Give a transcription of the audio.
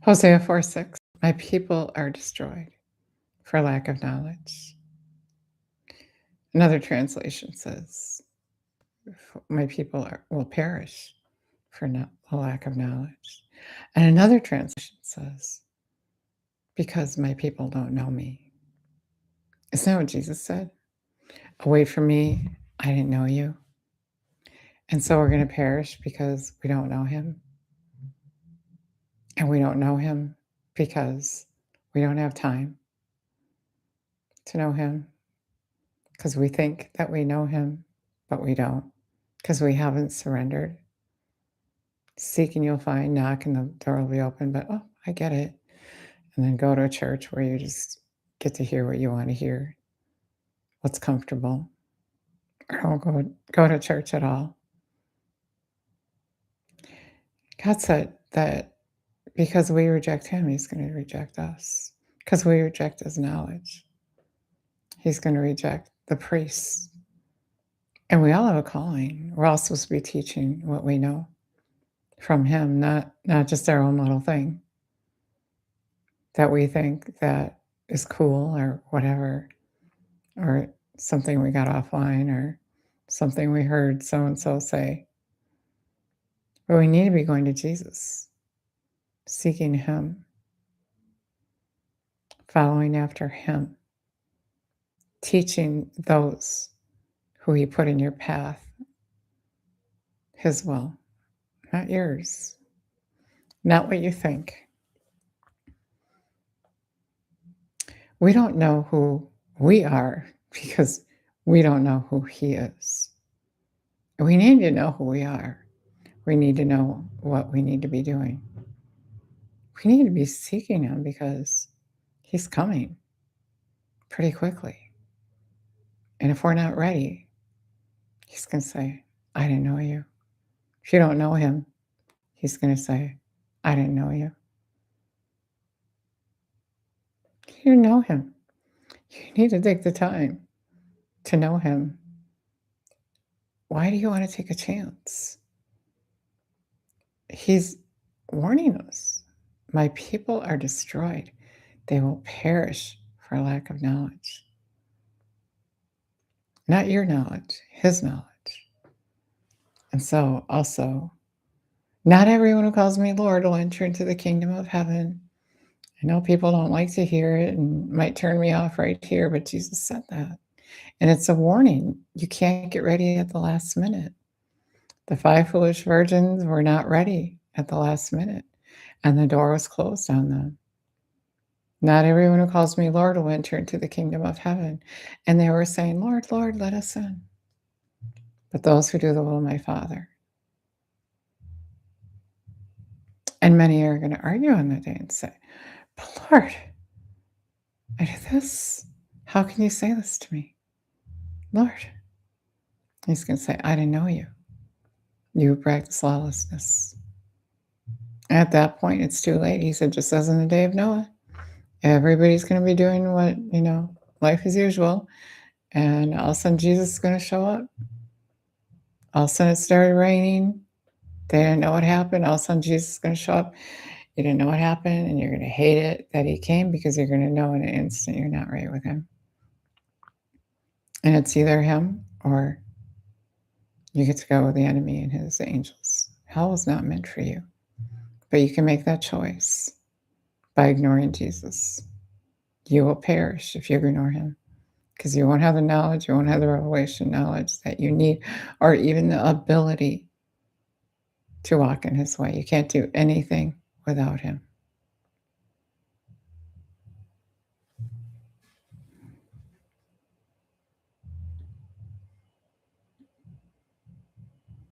Hosea 4:6. My people are destroyed for lack of knowledge. Another translation says, my people will perish for a lack of knowledge. And another translation says, because my people don't know me. Isn't that what Jesus said? Away from me, I didn't know you. And so we're going to perish because we don't know him. And we don't know him because we don't have time to know him, because we think that we know him, but we don't, because we haven't surrendered. Seek and you'll find, knock and the door will be open, but oh, I get it. And then go to a church where you just get to hear what you want to hear, what's comfortable, or don't go to church at all. God said that because we reject him, he's going to reject us. Because we reject his knowledge, he's going to reject the priests. And we all have a calling. We're all supposed to be teaching what we know from him, not just our own little thing that we think that is cool or whatever, or something we got offline or something we heard so-and-so say. But we need to be going to Jesus, seeking him, following after him, teaching those who he put in your path his will, not yours, not what you think. We don't know who we are because we don't know who he is. We need to know who we are. We need to know what we need to be doing. We need to be seeking him because he's coming pretty quickly. And if we're not ready, he's going to say, I didn't know you. If you don't know him, he's going to say, I didn't know you. You know him. You need to take the time to know him. Why do you want to take a chance? He's warning us. My people are destroyed. They will perish for lack of knowledge. Not your knowledge, his knowledge. And so also, not everyone who calls me Lord will enter into the kingdom of heaven. I know people don't like to hear it and might turn me off right here, but Jesus said that. And it's a warning. You can't get ready at the last minute. The 5 foolish virgins were not ready at the last minute, and the door was closed on them. Not everyone who calls me Lord will enter into the kingdom of heaven. And they were saying, Lord, Lord, let us in. But those who do the will of my Father. And many are going to argue on that day and say, but Lord, I did this. How can you say this to me? Lord. He's going to say, I didn't know you. You practice lawlessness. At that point, it's too late. He said, just as in the day of Noah, everybody's going to be doing what, life as usual. And all of a sudden, Jesus is going to show up. All of a sudden, it started raining. They didn't know what happened. All of a sudden, Jesus is going to show up. You didn't know what happened, and you're going to hate it that he came because you're going to know in an instant you're not right with him. And it's either him or you get to go with the enemy and his angels. Hell is not meant for you. But you can make that choice by ignoring Jesus. You will perish if you ignore him, because you won't have the knowledge, you won't have the revelation knowledge that you need, or even the ability to walk in his way. You can't do anything without him.